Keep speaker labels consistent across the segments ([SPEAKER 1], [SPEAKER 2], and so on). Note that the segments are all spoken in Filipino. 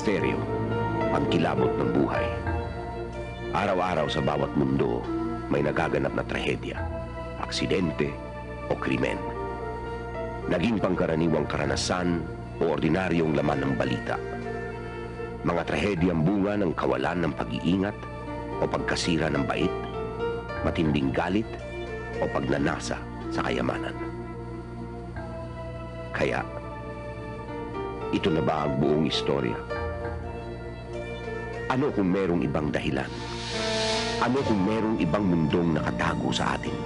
[SPEAKER 1] misteryo, ang kilabot ng buhay. Araw-araw sa bawat mundo, may nagaganap na trahedya, aksidente o krimen. Naging pangkaraniwang karanasan o ordinaryong laman ng balita. Mga trahedyang bunga ng kawalan ng pag-iingat o pagkasira ng bait, matinding galit o pagnanasa sa kayamanan. Kaya, ito na ba ang buong istorya? Ano kung merong ibang dahilan? Ano kung merong ibang mundong nakatago sa atin?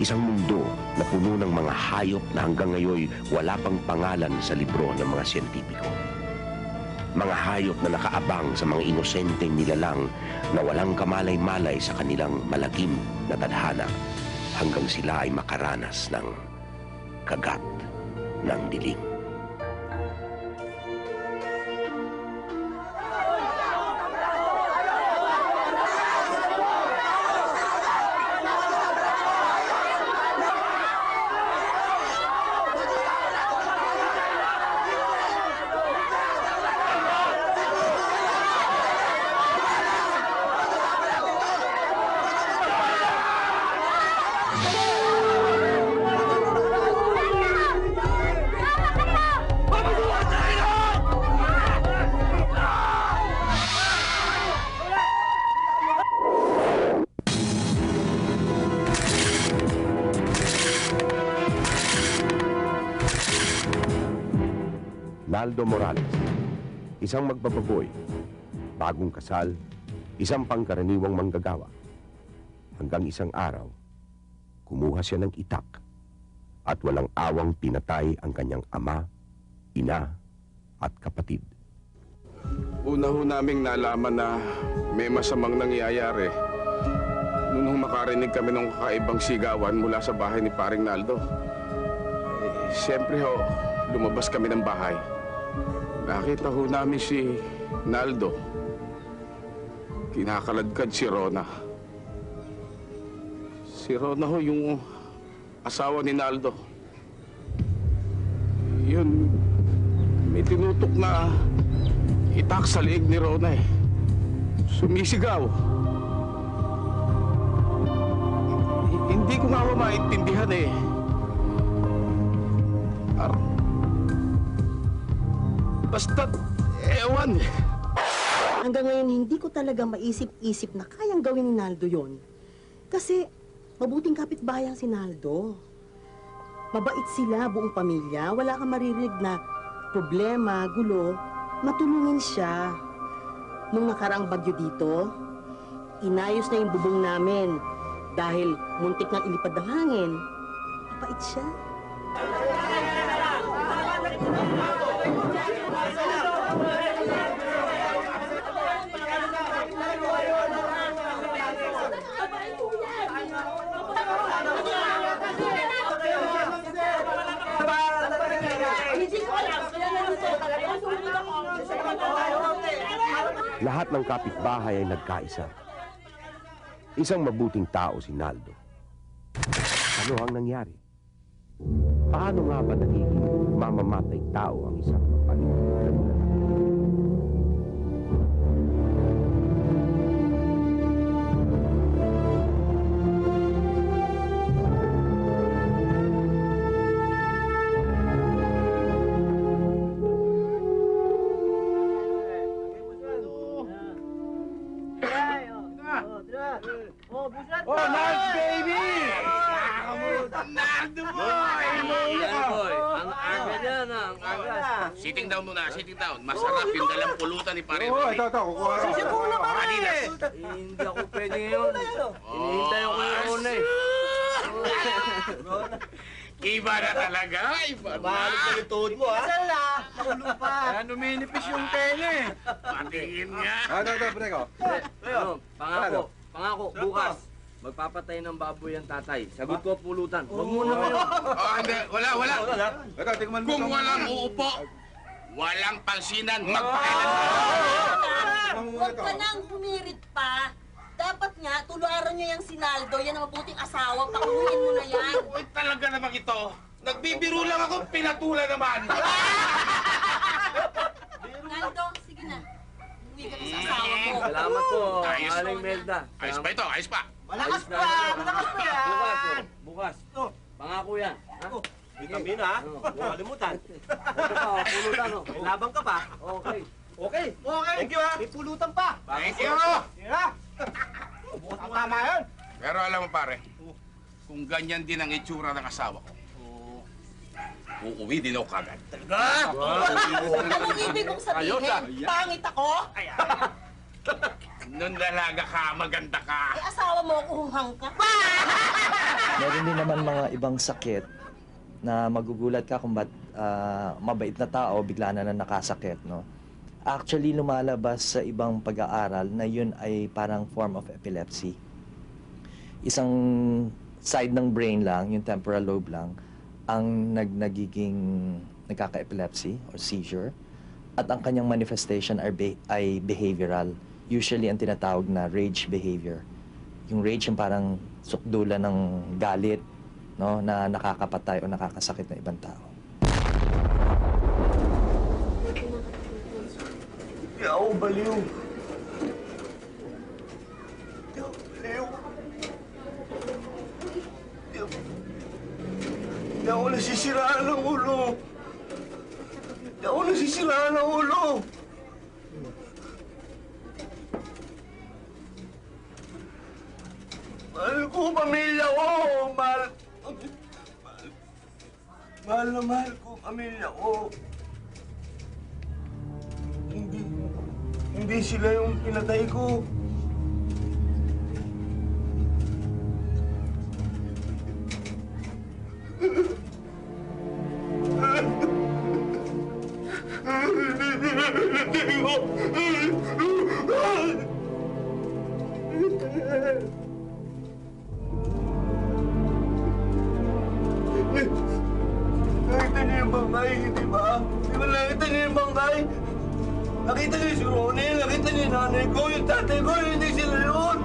[SPEAKER 1] Isang mundo na puno ng mga hayop na hanggang ngayon wala pang pangalan sa libro ng mga siyentipiko. Mga hayop na nakaabang sa mga inosenteng nilalang na walang kamalay-malay sa kanilang malagim na tadhana hanggang sila ay makaranas ng kagat ng dilim. Naldo Morales, isang magbababoy, bagong kasal, isang pangkaraniwang manggagawa. Hanggang isang araw, kumuha siya ng itak at walang awang pinatay ang kanyang ama, ina at kapatid.
[SPEAKER 2] Una ho naming nalaman na may masamang nangyayari nung makarinig kami ng kakaibang sigawan mula sa bahay ni Paring Naldo. Siyempre ho, lumabas kami ng bahay. Nakita ho namin si Naldo. Kinakaladkad si Rona. Si Rona ho yung asawa ni Naldo. Yun, may tinutok na itak sa liig ni Rona eh. Sumisigaw. Hindi ko nga ho maintindihan eh. Basta't, ewan.
[SPEAKER 3] Hanggang ngayon, hindi ko talaga maisip-isip na kayang gawin ni Naldo yon. Kasi, mabuting kapitbahay ang si Naldo. Mabait sila, buong pamilya. Wala kang maririnig na problema, gulo. Matulungin siya. Nung nakaraang bagyo dito, inayos na yung bubong namin dahil muntik nang ilipad ng hangin. Mabait siya.
[SPEAKER 1] Lahat ng kapitbahay ay nagkaisa. Isang mabuting tao si Naldo. Ano ang nangyari? Paano nga ba nagiging mamamatay tao ang isang mapaniwala?
[SPEAKER 2] Oh, Naldo, baby! Naldo boy!
[SPEAKER 4] Ang aga niyan, ang aga.
[SPEAKER 5] Sitting down muna, sitting down. Masarap yung dalang pulutan ni Pare.
[SPEAKER 2] Oo, ito, kukuha ko.
[SPEAKER 3] Siguro pa rin eh.
[SPEAKER 4] Hindi ako pwede ngayon. Hinihintay ko yung una eh.
[SPEAKER 5] Iba na talaga, iba na.
[SPEAKER 4] Balik ka yung tuhod mo, ha?
[SPEAKER 3] Saan na? Nakulo pa.
[SPEAKER 4] Kaya numinipis yung tenga eh.
[SPEAKER 5] Patingin nga.
[SPEAKER 2] Ito, breko.
[SPEAKER 4] Pangako, bukas. Magpapatay ng baboy ang tatay. Sagot ko pulutan. Huwag muna kayo.
[SPEAKER 5] Oh, hindi. Wala.
[SPEAKER 2] Ito, tingnan mo.
[SPEAKER 5] Kung walang uupo, walang pansinan, magpakailan ka.
[SPEAKER 3] Huwag ka nang pumirit pa. Dapat nga, tuluaran niyo yung Sinaldo. Yan ang mabuting asawa. Pakuhin mo na yan.
[SPEAKER 5] Uy, talaga naman ito. Nagbibiro lang ako, pinatula naman.
[SPEAKER 3] Naldo, sige na.
[SPEAKER 4] Salamat po,
[SPEAKER 5] Ayos.
[SPEAKER 4] Aling Melda.
[SPEAKER 5] Ayos pa ito, ayos pa.
[SPEAKER 6] Malakas pa! Malakas pa yan!
[SPEAKER 4] Bukas, oh. Bukas. Pangako yan. Ha?
[SPEAKER 6] Vitamin ha? Huwag kalimutan.
[SPEAKER 4] Ito pa, oh, pulutan, oh.
[SPEAKER 6] May labang ka pa.
[SPEAKER 4] Okay.
[SPEAKER 6] Okay. Okay. Thank you ha. May pulutan pa.
[SPEAKER 5] Thank you.
[SPEAKER 6] Tira. Bukas mo tama yun.
[SPEAKER 5] Pero alam mo pare, kung ganyan din ang itsura ng asawa ko, uuwi din ako kagad.
[SPEAKER 3] Anong ibig mong sabihin? Pangit ako?
[SPEAKER 5] Nung dalaga ka, maganda ka.
[SPEAKER 3] Eh, asawa mo ako ka.
[SPEAKER 7] Meron din naman mga ibang sakit na magugulat ka kung ba't mabait na tao bigla na nakasakit, no? Actually, lumalabas sa ibang pag-aaral na yun ay parang form of epilepsy. Isang side ng brain lang, yung temporal lobe lang, ang nagiging nagkaka-epilepsy or seizure. At ang kanyang manifestation ay behavioral. Usually, ang tinatawag na rage behavior. Yung rage yung parang sukdulan ng galit, no, na nakakapatay o nakakasakit ng ibang tao.
[SPEAKER 8] Hindi ako baliw. Hindi ako baliw. Hindi ako nasisiraan ng ulo. Hindi ako nasisiraan ng ulo. Mahal ko pamilya ko. Mahal na mahal ko pamilya ko. Hindi sila yung pinatay ko. Nakita niyo yung bangkay, di ba? Di ba nakita niyo yung bangkay? Nakita niyo si Ronnie, nakita niyo yung nanay ko, yung tatay ko, hindi sila yun!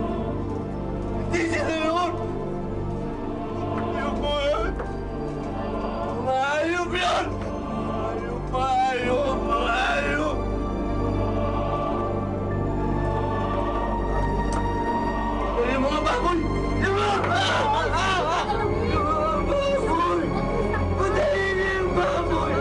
[SPEAKER 8] Hindi sila yun! Ayoko yan! Mga hayop yan! Mga hayop! Yung mga baboy! Yung mga baboy! Patayin niyo yung baboy!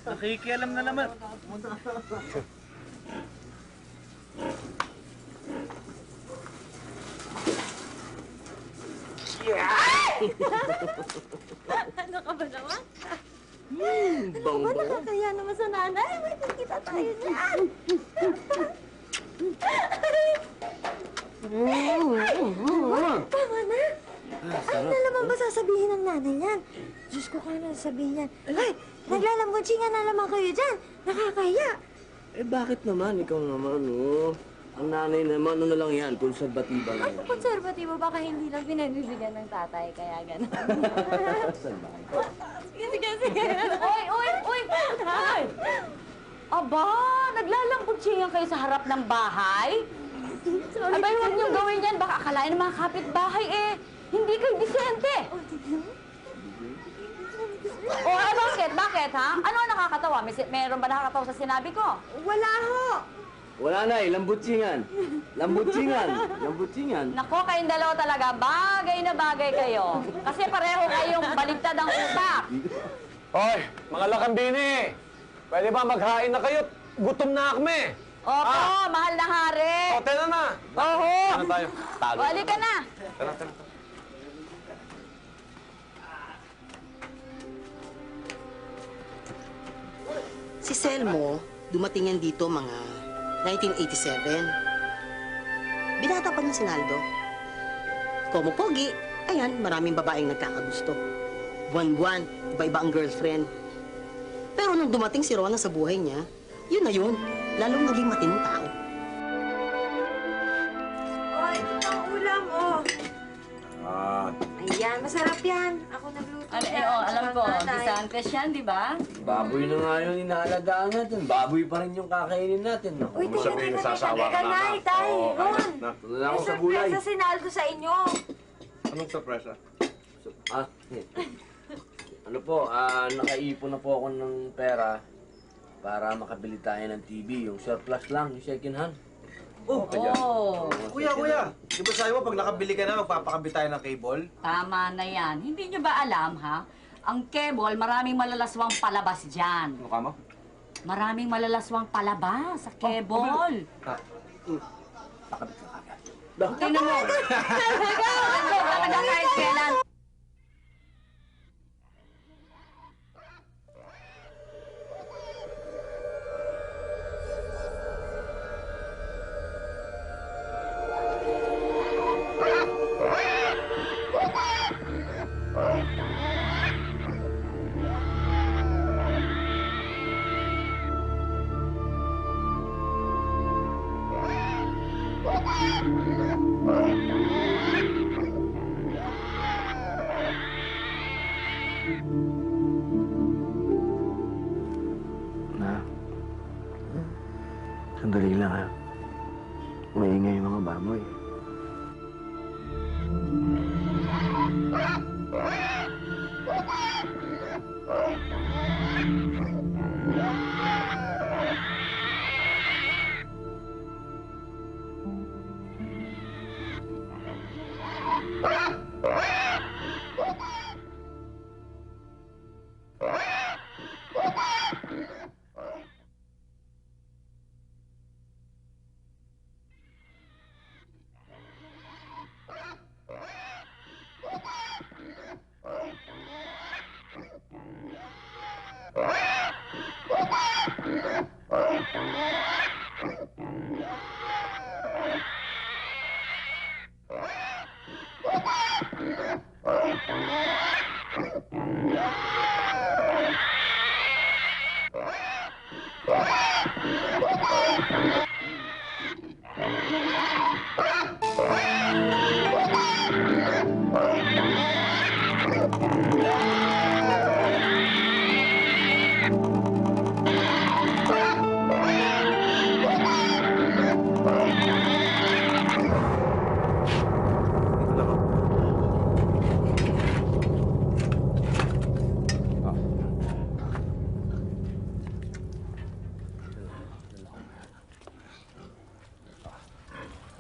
[SPEAKER 6] Nakikialam na naman.
[SPEAKER 9] Ano ka ba naman? Ano ba nakakaya naman sa nanay? May kita tayo dyan. Tama na. Ano na naman ba sasabihin ng nanay yan? Diyos ko, kaya sasabihin yan. Ay, naglalambutsingan na naman kayo dyan. Nakakaya.
[SPEAKER 4] Eh, bakit naman? Ikaw naman, oh. Ang nanay naman, ano na lang yan, konserbatiba lang
[SPEAKER 9] Ay,
[SPEAKER 4] yan.
[SPEAKER 9] konservatibo, baka hindi lang pinanibigyan ng tatay, kaya gano'n. Sige, sige, sige. Uy, uy, uy! Ay! Aba, naglalambutsingan kayo sa harap ng bahay? Abay, huwag niyong gawin yan. Baka akalain ng mga kapitbahay hindi kayo disente. Bakit? Bakit, ha? Ano ang nakakatawa? Meron ba nakakatawa sa sinabi ko? Wala ho!
[SPEAKER 4] Wala na lambutsingan. Lambutsingan. Lambutsingan.
[SPEAKER 9] Nako, kayong dalawa talaga, bagay na bagay kayo. Kasi pareho kayong baligtad ang utak.
[SPEAKER 8] Hoy, mga lakambini! Pwede ba maghain na kayo? Gutom na kami!
[SPEAKER 9] Opo, mahal na hari.
[SPEAKER 8] O, tena na!
[SPEAKER 9] Oho!
[SPEAKER 8] Ano tayo? Talo.
[SPEAKER 9] O, halika na.
[SPEAKER 8] Tara, tara.
[SPEAKER 3] Si Selmo, dumating yan dito mga 1987. Binata pa niya si Naldo. Como pogi, ayan, maraming babaeng nagkakagusto. Buwan-buwan, iba-iba ang girlfriend. Pero nung dumating si Rona sa buhay niya, yun na yun, lalong naging matinong tao.
[SPEAKER 9] Oh, ito ang ulam, oh. Ayan, masarap yan. Ako
[SPEAKER 10] ako nagluto.
[SPEAKER 9] Ano, alam ko, Disantes yan, di ba?
[SPEAKER 4] Baboy na nga yung inaalagaan natin. Baboy pa rin yung kakainin natin, no?
[SPEAKER 10] Uy, teka, Nay, Tay, Ron.
[SPEAKER 4] Natunod ako
[SPEAKER 10] May
[SPEAKER 4] sa gulay.
[SPEAKER 10] surpresa si Naldo sa inyo.
[SPEAKER 6] Anong sorpresa?
[SPEAKER 4] Ano po, nakaipon na po ako ng pera para makabili tayo ng TV. Yung surplus lang, yung second hand.
[SPEAKER 6] Oh, kuya. Di ba sabi mo, pag nakabili ka na, magpapakabit tayo ng cable?
[SPEAKER 9] Tama na yan. Hindi nyo ba alam, ha? Ang cable, maraming malalaswang palabas dyan.
[SPEAKER 6] Ano ka mo?
[SPEAKER 9] Maraming malalaswang palabas sa cable. Tingnan mo. Ano, talaga kahit kailan.
[SPEAKER 4] Na, sandali lang ha. Maingay yung mga baboy.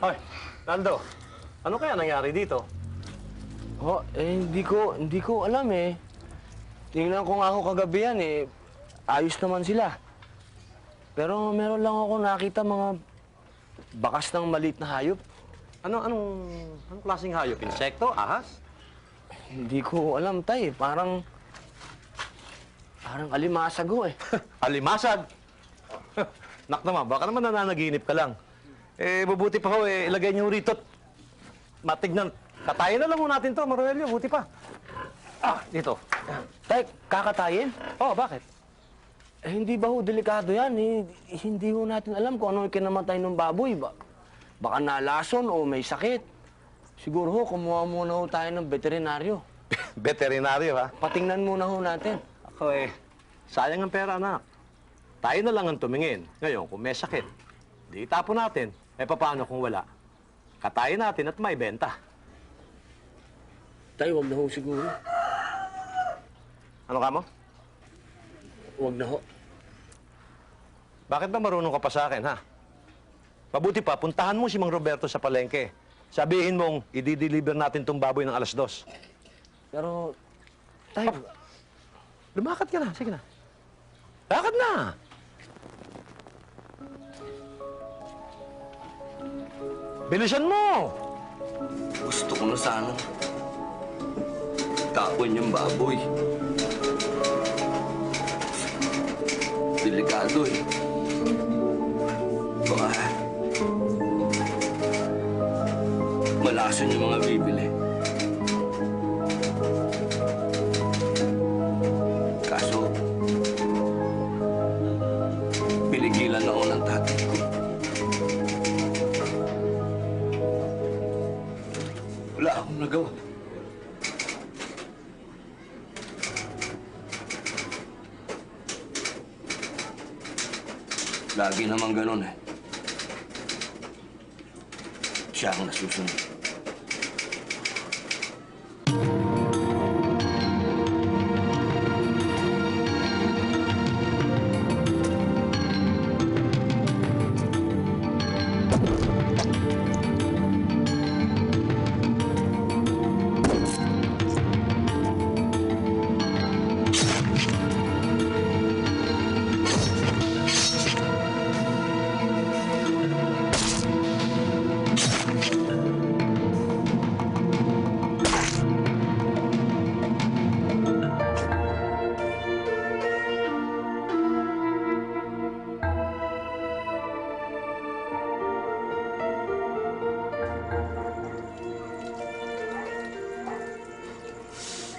[SPEAKER 6] Hoy, Naldo, ano kaya nangyari dito?
[SPEAKER 4] Hindi ko alam eh. Tingnan ko nga ako kagabi yan eh. Ayos naman sila. Pero meron lang ako nakita mga bakas ng maliit na hayop.
[SPEAKER 6] Anong klaseng hayop? Insekto? Ahas?
[SPEAKER 4] Hindi ko alam, tay. Parang alimasag ho eh.
[SPEAKER 6] Alimasag? Nak naman, baka naman nananaginip ka lang. Mabuti pa ho, ilagay niyo rito. Matignan. Katayin na lang ho natin to, Maruelio. Buti pa. Dito.
[SPEAKER 4] Tay, kakatayin?
[SPEAKER 6] Bakit?
[SPEAKER 4] Hindi ba ho delikado yan? Hindi ho natin alam kung ano yung kinamatay ng baboy. Baka nalason o may sakit. Siguro ho, kumuha muna ho tayo ng veterinaryo.
[SPEAKER 6] Veterinaryo, ha?
[SPEAKER 4] Patingnan muna ho natin.
[SPEAKER 6] Ako sayang ang pera, anak. Tayo na lang ang tumingin. Ngayon, kung may sakit, di itapon natin. Paano kung wala? Katayin natin at may benta.
[SPEAKER 4] Tay, wag na ho siguro.
[SPEAKER 6] Ano ka mo?
[SPEAKER 4] Wag na ho.
[SPEAKER 6] Bakit ba marunong ka pa sa akin, ha? Mabuti pa, puntahan mo si Mang Roberto sa palengke. Sabihin mong, i-deliver natin tong baboy ng 2:00.
[SPEAKER 4] Pero, tay,
[SPEAKER 6] Lumakad ka na, sige na. Lakad na! Bilisan mo!
[SPEAKER 8] Gusto ko na sana. Tapon yung baboy. Delikado eh. Baka malason yung mga bibili. Kaso, pinigilan ako ng tatay ko. Wala akong nagawa.
[SPEAKER 11] Lagi naman ganun eh. Siya ang nasusunod.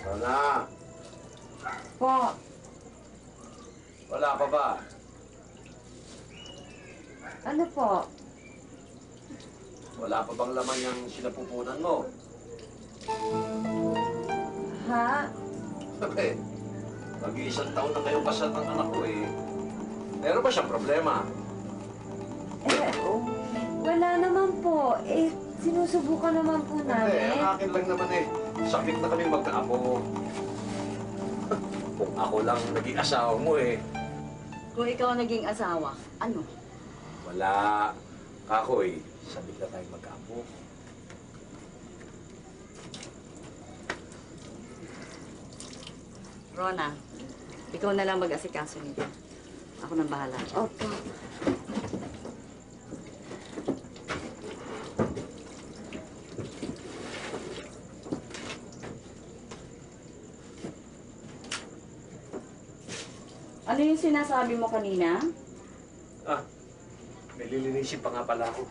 [SPEAKER 6] Rona,
[SPEAKER 9] Po,
[SPEAKER 6] wala pa ba?
[SPEAKER 9] ano po?
[SPEAKER 6] Wala pa bang laman yung sinapupunan mo?
[SPEAKER 9] Ha?
[SPEAKER 6] Sabi, mag-iisang taon na ngayong kasal ng anak ko eh. Meron ba siyang problema?
[SPEAKER 10] Wala naman po. Sinusubukan naman po
[SPEAKER 6] Hindi,
[SPEAKER 10] namin.
[SPEAKER 6] ang akin lang naman eh. Sakit na kami magkaapo. Kung ako lang naging asawa mo eh.
[SPEAKER 9] Kung ikaw ang naging asawa, ano?
[SPEAKER 6] Wala. Kakoy, sabik na tayong magkaapo.
[SPEAKER 9] Rona, ikaw na lang mag-asikaso nito. Ako nang bahala.
[SPEAKER 10] Opo.
[SPEAKER 9] Ano yung sinasabi mo kanina?
[SPEAKER 6] Ah, may lilinisin pa nga pala ako.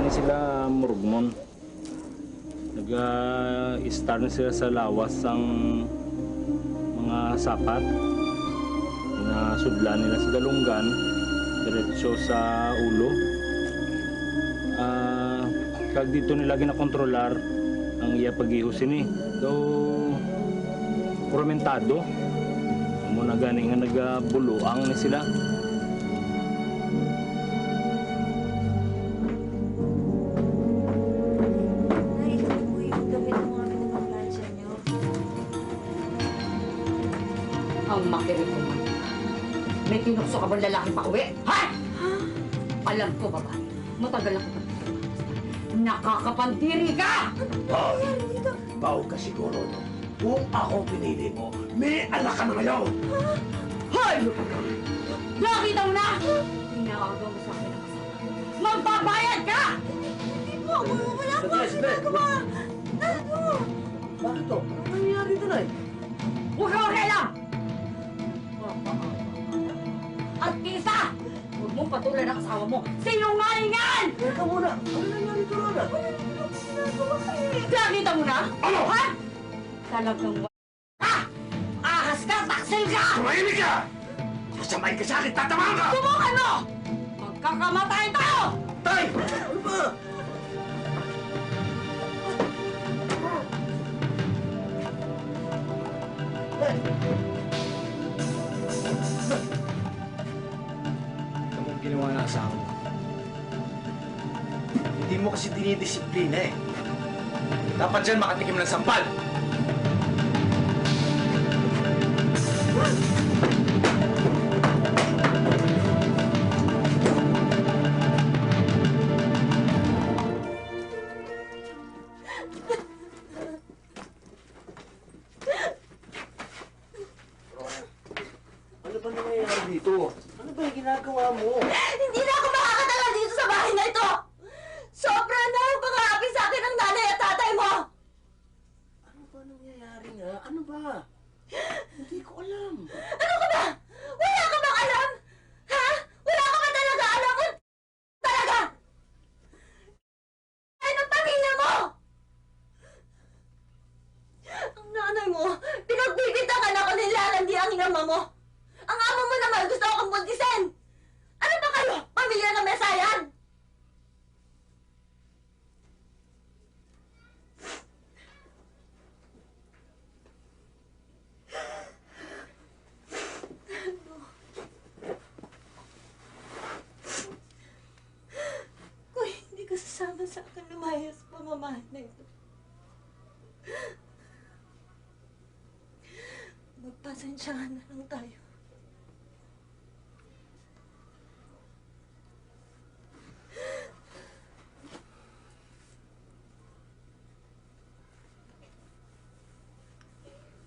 [SPEAKER 12] Sila Morgmon. Nag-start na sila sa lawas ang mga sapat. Nasudlan nila sa dalunggan, diretso sa ulo. Kag dito nila ginakontrolar ang iya pag-ihusin eh. So, promentado. Muna gani nga nagabuluang ni sila.
[SPEAKER 9] Ang makinig ko man. May tinukso ka bang lalaki pa uwi? Ha? Alam ko, babae. Matagal ako pa. Nakakapantiri ka!
[SPEAKER 1] Baw ka siguro, no?
[SPEAKER 11] Kung ako pinili mo, may alak ka na ngayon!
[SPEAKER 9] Hoy! Nakita mo na! Tinawagaw mo sa akin ang kasama. Magbabayad ka!
[SPEAKER 3] Hindi po, wala po
[SPEAKER 11] Sandali,
[SPEAKER 3] akong
[SPEAKER 11] sandali.
[SPEAKER 3] ginagawa. Naldo!
[SPEAKER 11] Bakit to? Ano nangyari doon ay?
[SPEAKER 9] Huwag ka makialam! At isa! Huwag mong patulan ang asawa mo. Sinungalingan!
[SPEAKER 11] Teka muna, ano nangyari doon, Rona?
[SPEAKER 9] Nakita mo na?
[SPEAKER 11] Ano?
[SPEAKER 9] Ha? Talagang ahas ka! Taksil ka!
[SPEAKER 11] Tumahimik ka! Sasamahin ka sa akin, tatamaan ka!
[SPEAKER 9] Subukan mo! Magkakamatay tayo!
[SPEAKER 11] Tay! Ano ba?
[SPEAKER 6] Ano ang ginawa na asawa mo? Hindi mo kasi dinidisiplina eh. Dapat dyan makatikim ng sampal!
[SPEAKER 11] Ano ba nangyayari dito? Ano ba yung ginagawa mo?
[SPEAKER 3] Hindi na ako makakatagal dito sa bahay na ito! Sobra na ang pang-aapi sa akin ng nanay at tatay mo!
[SPEAKER 11] Ano ba nangyayari nga? Ano ba? Hindi ko alam.
[SPEAKER 3] Ano ka ba? Wala ka bang alam? Ha? Wala ka ba talaga alam kung talaga? Ano ang pamilya mo? Ang nanay mo, pinagbibintangan ako ni Lalandi ang inama mo. Ang amo mo naman gusto akong buntisin. Ano ba kayo? Pamilya ng mesayan? Kung hindi ka sasama sa akin lumaya sa pamamahan na ito, magpasensyahan na lang tayo.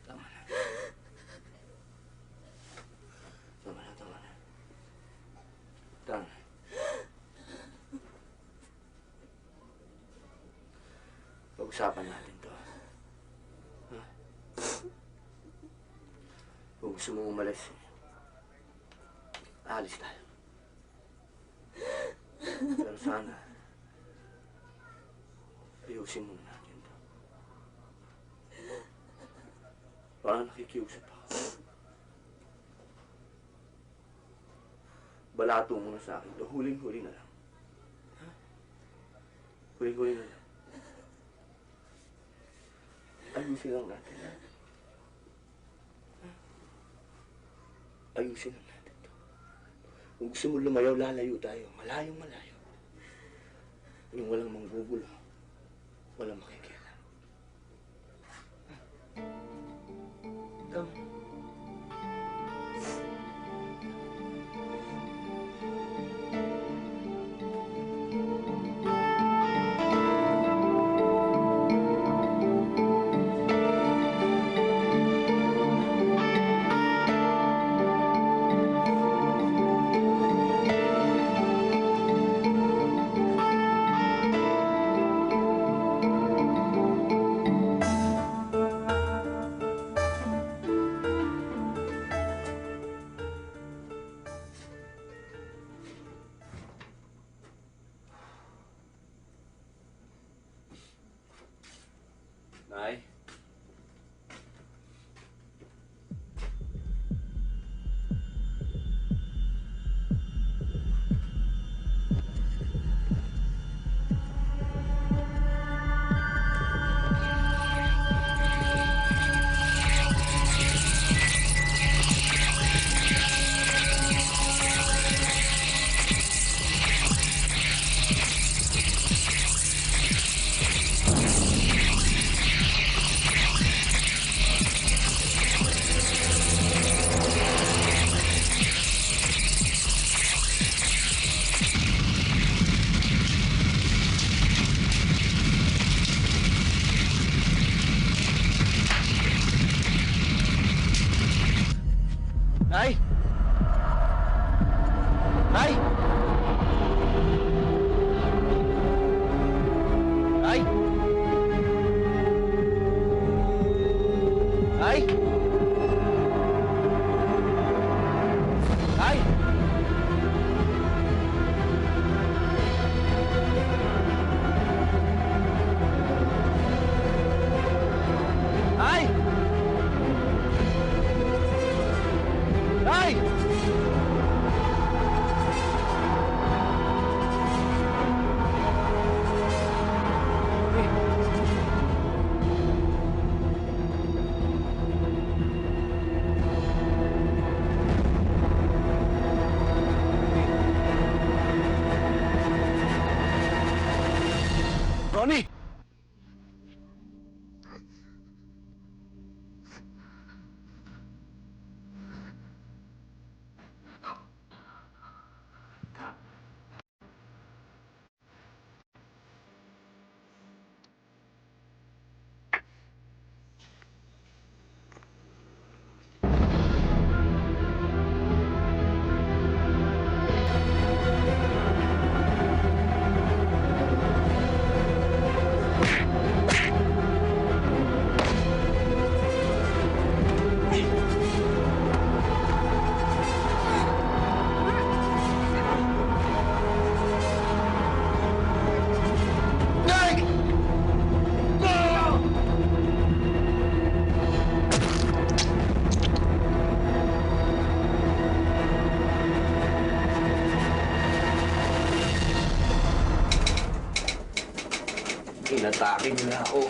[SPEAKER 11] Tama na. Tama. Pag-usapan natin to. Ha? Kung gusto mong umalis, alis tayo. Pero sana, ayusin muna natin to. Parang nakikiusap ako. Balato mo na sa akin to. Huling-huli na lang. Ha? Huling-huli na lang. Ayusin lang natin. Ha? Ayusin lang natin to. Kung gusto mo lumayaw, lalayo tayo. Malayong malayo. Yung walang manggugulo. Walang makikialam. Ha? Tama.
[SPEAKER 4] Ay! Ay! Ay! Ay! Ay! Ay! Ay! Ronnie! Inatake nila ako.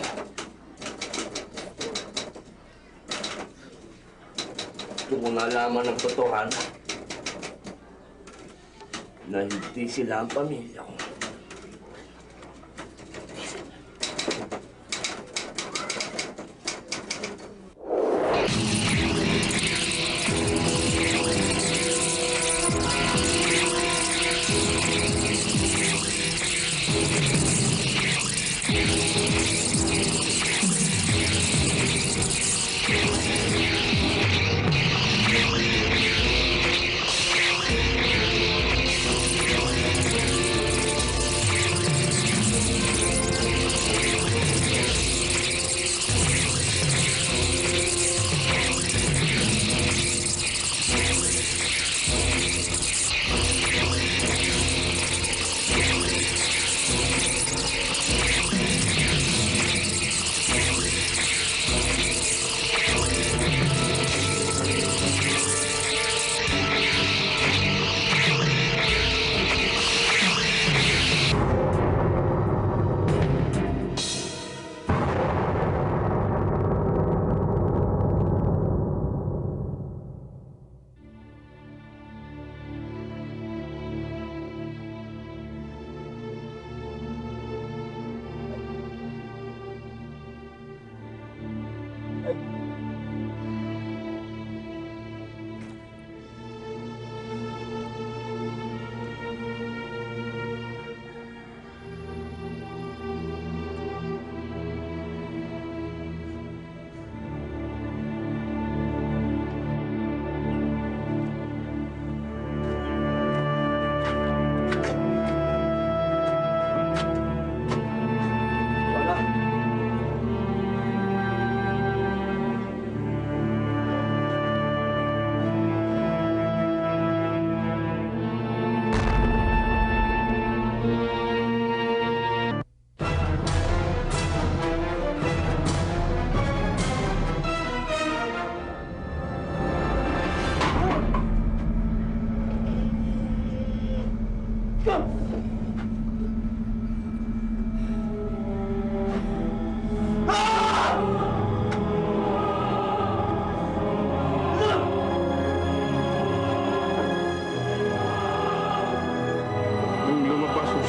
[SPEAKER 4] Doon ko nalaman ng totohanan na hindi sila ang pamilya ko.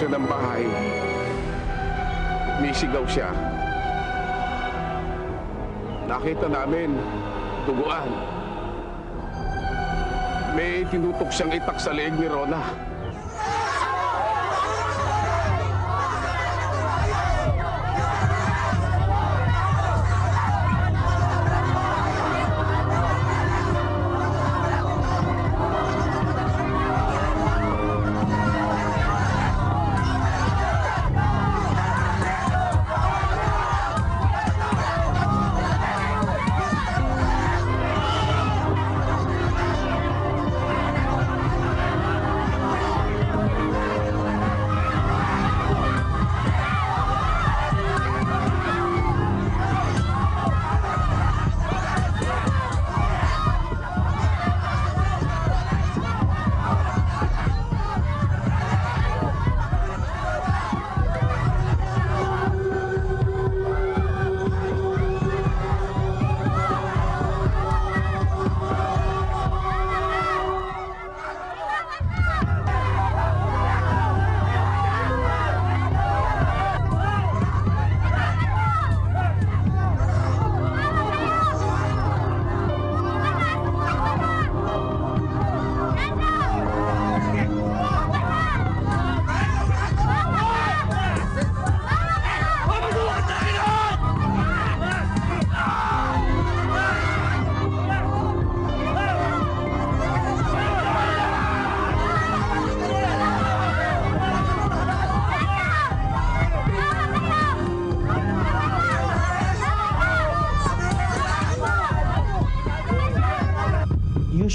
[SPEAKER 2] siya ng bahay. May sigaw siya. Nakita namin, duguan. May tinutok siyang itak sa leeg ni Rona.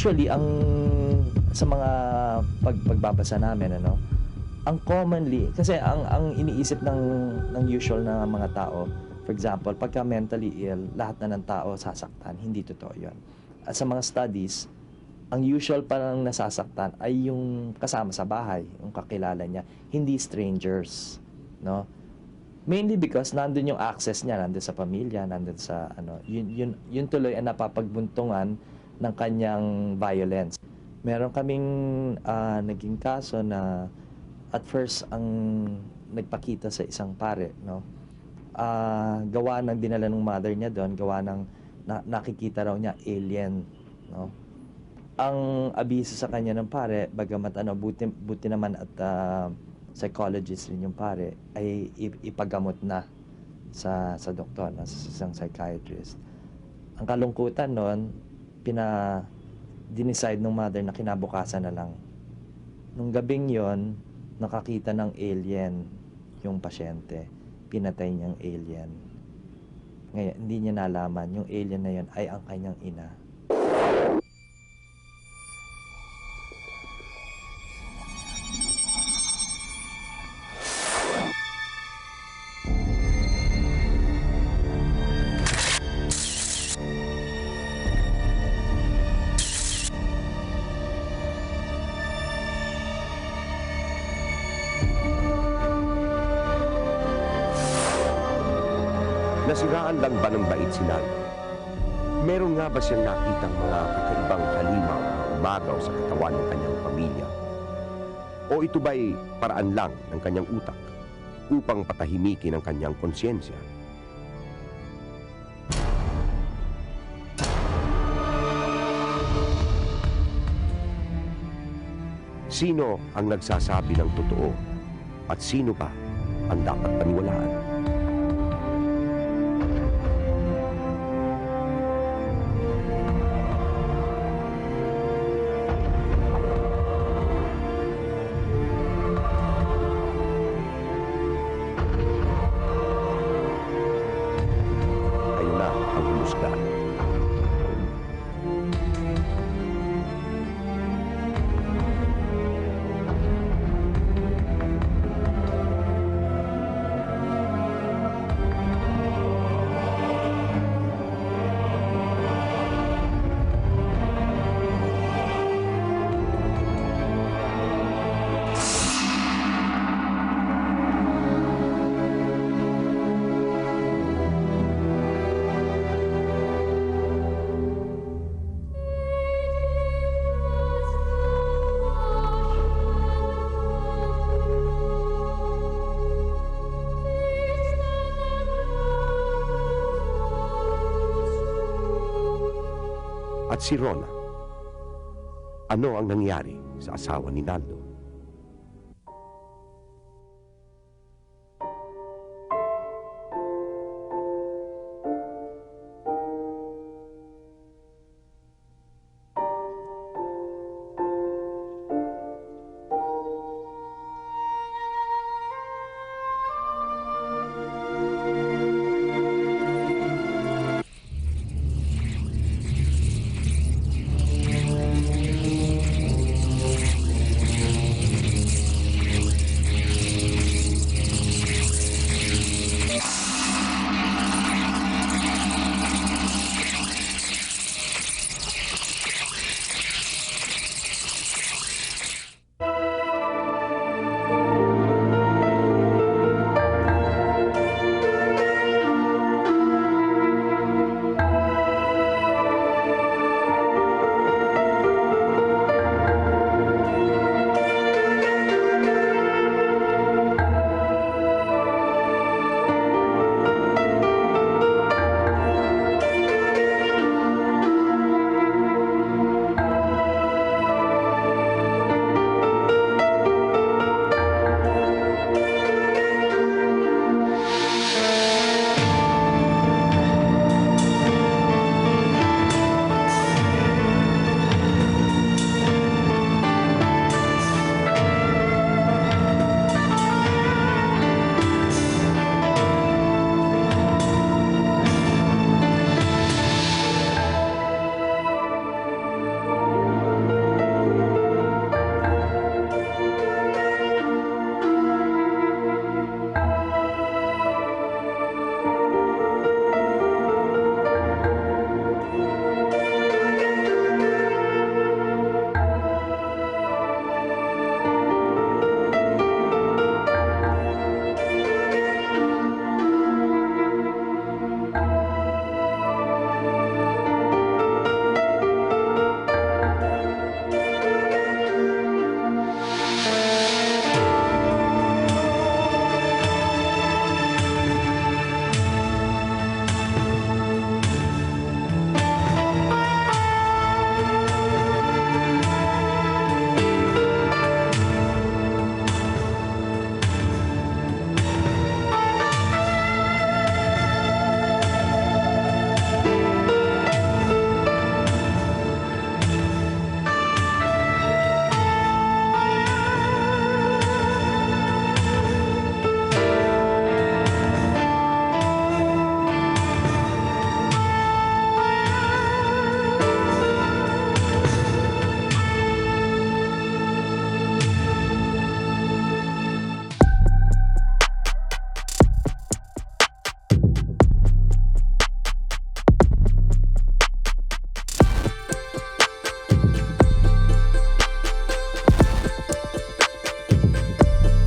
[SPEAKER 7] usually, sa mga pagbabasa namin, ang commonly, kasi ang iniisip ng usual na mga tao, for example, pagka mentally ill, lahat na ng tao sasaktan. Hindi totoo yun. Sa mga studies, ang usual pa lang nasasaktan ay yung kasama sa bahay, yung kakilala niya, hindi strangers, no? Mainly because nandun yung access niya, nandun sa pamilya, nandun sa yun tuloy ang napapagbuntungan ng kanyang violence. Meron kaming naging kaso na at first ang nagpakita sa isang pare, no? Gawa ng dinala ng mother niya doon, gawa ng nakikita raw niya alien, no? Ang abiso sa kanya ng pare, bagamat buti naman at psychologist rin yung pare, ay ipagamot na sa doktor, sa isang psychiatrist. Ang kalungkutan noon, dinicide ng mother na kinabukasan na lang. Nung gabing yon, nakakita ng alien yung pasyente. Pinatay niyang alien. Ngayon, hindi niya nalaman, yung alien na yon ay ang kanyang ina.
[SPEAKER 1] Nasiraan lang ba ng bait si Naldo? Meron nga ba siyang nakitang mga kakaibang halimaw na umagaw sa katawan ng kanyang pamilya? O ito ba'y paraan lang ng kanyang utak upang patahimikin ang kanyang konsyensya? Sino ang nagsasabi ng totoo at sino pa ang dapat paniwalaan? At si Rona, ano ang nangyari sa asawa ni Naldo?